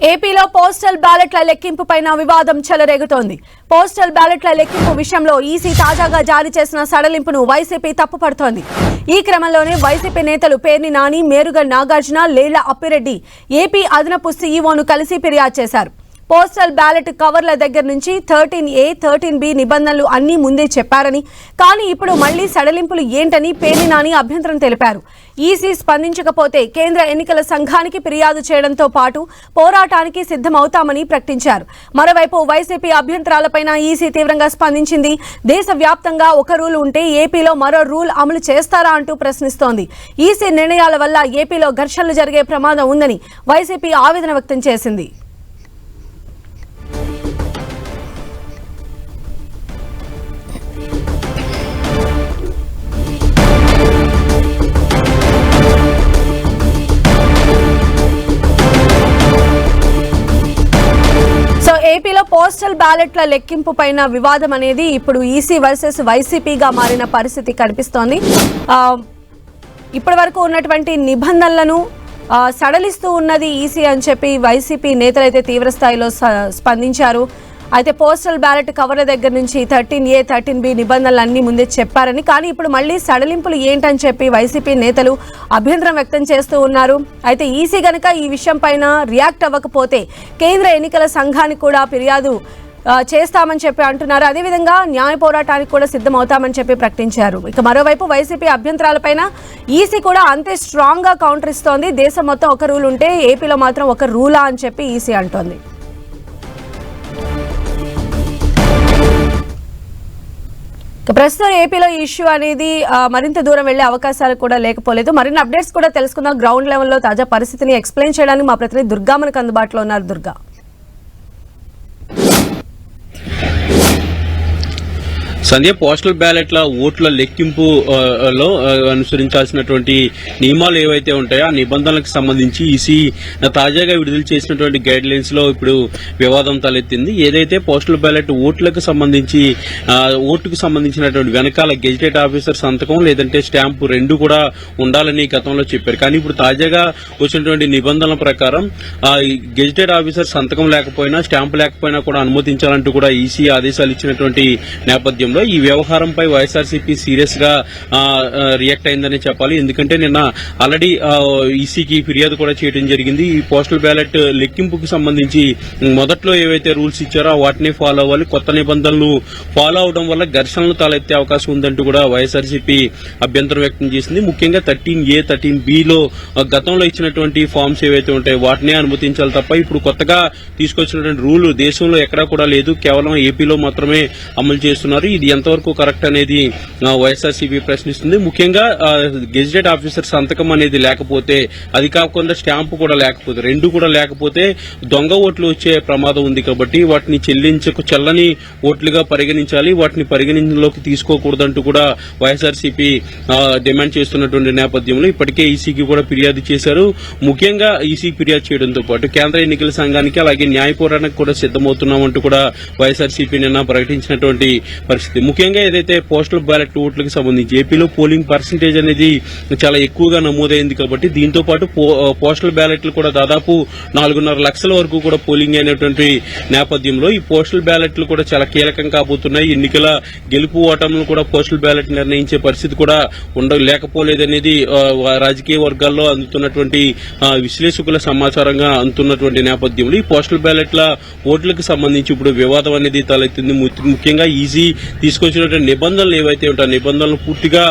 ఏపీలో పోస్టల్ బ్యాలెట్ల లెక్కింపుపైన వివాదం చెలరేగుతోంది. పోస్టల్ బ్యాలెట్ల లెక్కింపు విషయంలో ఈసీ తాజాగా జారీ చేసిన సడలింపును వైసీపీ తప్పుపడుతోంది. ఈ క్రమంలోనే వైసీపీ నేతలు పేర్ని నాని, మేరుగ నాగార్జున, లేళ్ల అప్పిరెడ్డి ఏపీ అదనపు సీఈఓను కలిసి ఫిర్యాదు చేశారు. పోస్టల్ బ్యాలెట్ కవర్ల దగ్గర నుంచి 13A, 13B నిబంధనలు అన్ని ముందే చెప్పారని, కానీ ఇప్పుడు మళ్లీ సడలింపులు ఏంటని పేర్ని నాని అభ్యంతరం తెలిపారు. ఈసీ స్పందించకపోతే కేంద్ర ఎన్నికల సంఘానికి ఫిర్యాదు చేయడంతో పాటు పోరాటానికి సిద్ధమవుతామని ప్రకటించారు. మరోవైపు వైసీపీ అభ్యంతరాలపైన ఈసీ తీవ్రంగా స్పందించింది. దేశవ్యాప్తంగా ఒక రూల్ ఉంటే ఏపీలో మరో రూల్ అమలు చేస్తారా అంటూ ప్రశ్నిస్తోంది. ఈసీ నిర్ణయాల వల్ల ఏపీలో ఘర్షణలు జరిగే ప్రమాదం ఉందని వైసీపీ ఆవేదన వ్యక్తం చేసింది. ఏపీలో పోస్టల్ బ్యాలెట్ల లెక్కింపు పైన వివాదం అనేది ఇప్పుడు ఈసీ వర్సెస్ వైసీపీగా మారిన పరిస్థితి కనిపిస్తోంది. ఇప్పటి వరకు ఉన్నటువంటి నిబంధనలను సడలిస్తూ ఉన్నది ఈసీ అని చెప్పి వైసీపీ నేతలైతే తీవ్ర స్థాయిలో స్పందించారు. అయితే పోస్టల్ బ్యాలెట్ కవర్ల దగ్గర నుంచి 13A, 13B నిబంధనలు అన్ని ముందే చెప్పారని, కానీ ఇప్పుడు మళ్లీ సడలింపులు ఏంటని చెప్పి వైసీపీ నేతలు అభ్యంతరం వ్యక్తం చేస్తూ ఉన్నారు. అయితే ఈసీ గనక ఈ విషయం పైన రియాక్ట్ అవ్వకపోతే కేంద్ర ఎన్నికల సంఘానికి కూడా ఫిర్యాదు చేస్తామని చెప్పి అంటున్నారు. అదేవిధంగా న్యాయ పోరాటానికి కూడా సిద్ధమవుతామని చెప్పి ప్రకటించారు. ఇక మరోవైపు వైసీపీ అభ్యంతరాలపైన ఈసీ కూడా అంతే స్ట్రాంగ్ గా కౌంటర్ ఇస్తోంది. దేశం మొత్తం ఒక రూల్ ఉంటే ఏపీలో మాత్రం ఒక రూలా అని చెప్పి ఈసీ అంటోంది. ప్రస్తుతం ఏపీలో ఈ ఇష్యూ అనేది మరింత దూరం వెళ్లే అవకాశాలు కూడా లేకపోలేదు. మరిన్ని అప్డేట్స్ కూడా తెలుసుకుందాం. గ్రౌండ్ లెవెల్లో తాజా పరిస్థితిని ఎక్స్ప్లెయిన్ చేయడానికి మా ప్రతినిధి దుర్గా మనకు అందుబాటులో ఉన్నారు. దుర్గా, సంధ్య, పోస్టల్ బ్యాలెట్ల ఓట్ల లెక్కింపులో అనుసరించాల్సినటువంటి నియమాలు ఏవైతే ఉంటాయో ఆ నిబంధనలకు సంబంధించి ఈసీ తాజాగా విడుదల చేసినటువంటి గైడ్ లైన్స్ లో ఇప్పుడు వివాదం తలెత్తింది. ఏదైతే పోస్టల్ బ్యాలెట్ ఓట్లకు సంబంధించి ఓటుకు సంబంధించినటువంటి వెనకాల గెజిటెడ్ ఆఫీసర్ సంతకం లేదంటే స్టాంపు రెండు కూడా ఉండాలని గతంలో చెప్పారు. కానీ ఇప్పుడు తాజాగా వచ్చినటువంటి నిబంధనల ప్రకారం గెజిటెడ్ ఆఫీసర్ సంతకం లేకపోయినా స్టాంపు లేకపోయినా కూడా అనుమతించాలంటూ కూడా ఈసీ ఆదేశాలు ఇచ్చినటువంటి నేపథ్యంలో ఈ వ్యవహారంపై వైఎస్ఆర్సీపీ సీరియస్ గా రియాక్ట్ అయిందని చెప్పాలి. ఎందుకంటే నిన్న ఆల్రెడీ ఈసీకి ఫిర్యాదు కూడా చేయడం జరిగింది. ఈ పోస్టల్ బ్యాలెట్ లెక్కింపుకు సంబంధించి మొదట్లో ఏవైతే రూల్స్ ఇచ్చారో వాటిని ఫాలో అవ్వాలి, కొత్త నిబంధనలు ఫాలో అవడం వల్ల ఘర్షణలు తలెత్తే అవకాశం ఉందంటూ కూడా వైఎస్ఆర్సీపీ అభ్యంతరం వ్యక్తం చేసింది. ముఖ్యంగా 13A, 13Bలో గతంలో ఇచ్చినటువంటి ఫార్మ్స్ ఏవైతే ఉంటాయో వాటినే అనుమతించాలి తప్ప ఇప్పుడు కొత్తగా తీసుకొచ్చినటువంటి రూల్ దేశంలో ఎక్కడా కూడా లేదు, కేవలం ఏపీలో మాత్రమే అమలు చేస్తున్నారు. ఇది ఎంతవరకు కరెక్ట్ అనేది వైఎస్ఆర్సీపీ ప్రశ్నిస్తుంది. ముఖ్యంగా గెజిటెడ్ ఆఫీసర్ సంతకం అనేది లేకపోతే, అది కాకుండా స్టాంపు కూడా లేకపోతే, రెండు కూడా లేకపోతే దొంగ ఓట్లు వచ్చే ప్రమాదం ఉంది. కాబట్టి వాటిని చెల్లని ఓట్లుగా పరిగణించాలి, వాటిని పరిగణనలోకి తీసుకోకూడదంటూ కూడా వైఎస్ఆర్సీపీ డిమాండ్ చేస్తున్నటువంటి నేపథ్యంలో ఇప్పటికే ఈసీకి కూడా ఫిర్యాదు చేశారు. ముఖ్యంగా ఈసీ ఫిర్యాదు చేయడంతో పాటు కేంద్ర ఎన్నికల సంఘానికి అలాగే న్యాయ పోరాటానికి కూడా సిద్దమవుతున్నామంటూ కూడా వైఎస్ఆర్సీపీ నిన్న ప్రకటించినటువంటి పరిస్థితి. ముఖ్యంగా ఏదైతే పోస్టల్ బ్యాలెట్ ఓట్లకు సంబంధించి ఏపీలో పోలింగ్ పర్సంటేజ్ అనేది చాలా ఎక్కువగా నమోదైంది. కాబట్టి దీంతో పాటు పోస్టల్ బ్యాలెట్లు కూడా దాదాపు 4.5 లక్షల వరకు కూడా పోలింగ్ అయినటువంటి నేపథ్యంలో ఈ పోస్టల్ బ్యాలెట్లు కూడా చాలా కీలకం కాబోతున్నాయి. ఎన్నికల గెలుపు ఓటములను కూడా పోస్టల్ బ్యాలెట్ నిర్ణయించే పరిస్థితి కూడా లేకపోలేదనేది రాజకీయ వర్గాల్లో అందుతున్నటువంటి విశ్లేషకుల సమాచారంగా అందుతున్నటువంటి నేపథ్యంలో ఈ పోస్టల్ బ్యాలెట్ల ఓట్లకు సంబంధించి ఇప్పుడు వివాదం అనేది తలెత్తింది. ముఖ్యంగా ఈజీ తీసుకొచ్చినటువంటి నిబంధనలు ఏవైతే ఉంటాయో నిబంధనలు పూర్తిగా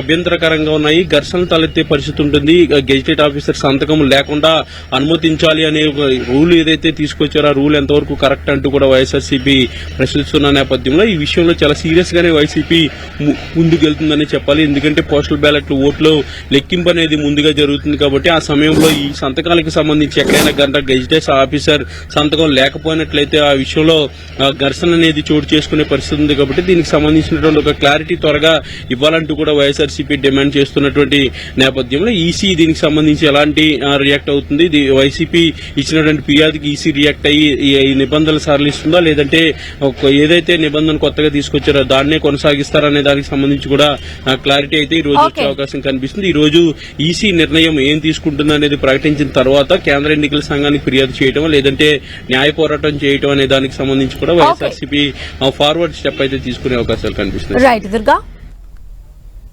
అభ్యంతరకరంగా ఉన్నాయి, ఘర్షణలు తలెత్తే పరిస్థితి ఉంటుంది. గెజిటెడ్ ఆఫీసర్ సంతకం లేకుండా అనుమతించాలి అనే రూల్ ఏదైతే తీసుకొచ్చారో ఆ రూల్ ఎంతవరకు కరెక్ట్ అంటూ కూడా వైఎస్ఆర్సీపీ ప్రశ్నిస్తున్న నేపథ్యంలో ఈ విషయంలో చాలా సీరియస్ గానే వైసీపీ ముందుకెళ్తుందని చెప్పాలి. ఎందుకంటే పోస్టల్ బ్యాలెట్ ఓట్లు లెక్కింపు అనేది ముందుగా జరుగుతుంది కాబట్టి ఆ సమయంలో ఈ సంతకాలకు సంబంధించి ఎక్కడైనా గంట గెజిటెడ్ ఆఫీసర్ సంతకం లేకపోయినట్లయితే ఆ విషయంలో ఘర్షణ అనేది చోటు చేసుకునే పరిస్థితి ఉంది. కాబట్టి చూసుకుంటే దీనికి సంబంధించినటువంటి ఒక క్లారిటీ త్వరగా ఇవ్వాలంటూ కూడా వైఎస్ఆర్సీపీ డిమాండ్ చేస్తున్నటువంటి నేపథ్యంలో ఈసీ దీనికి సంబంధించి ఎలాంటి రియాక్ట్ అవుతుంది, వైసీపీ ఇచ్చినటువంటి ఫిర్యాదుకి ఈసీ రియాక్ట్ అయ్యి ఈ నిబంధనలు సరళిస్తుందా లేదంటే ఏదైతే నిబంధన కొత్తగా తీసుకొచ్చారో దాన్నే కొనసాగిస్తారనే దానికి సంబంధించి కూడా క్లారిటీ అయితే ఈ రోజు వచ్చే అవకాశం కనిపిస్తుంది. ఈ రోజు ఈసీ నిర్ణయం ఏం తీసుకుంటుంది అనేది ప్రకటించిన తర్వాత కేంద్ర ఎన్నికల సంఘానికి ఫిర్యాదు చేయడం లేదంటే న్యాయ పోరాటం చేయడం అనే దానికి సంబంధించి కూడా వైఎస్ఆర్సీపీ ఫార్వర్డ్ స్టెప్ అయితే తీసుకునే అవకాశాలు కనిపిస్తున్నాయి. రైట్ దుర్గా.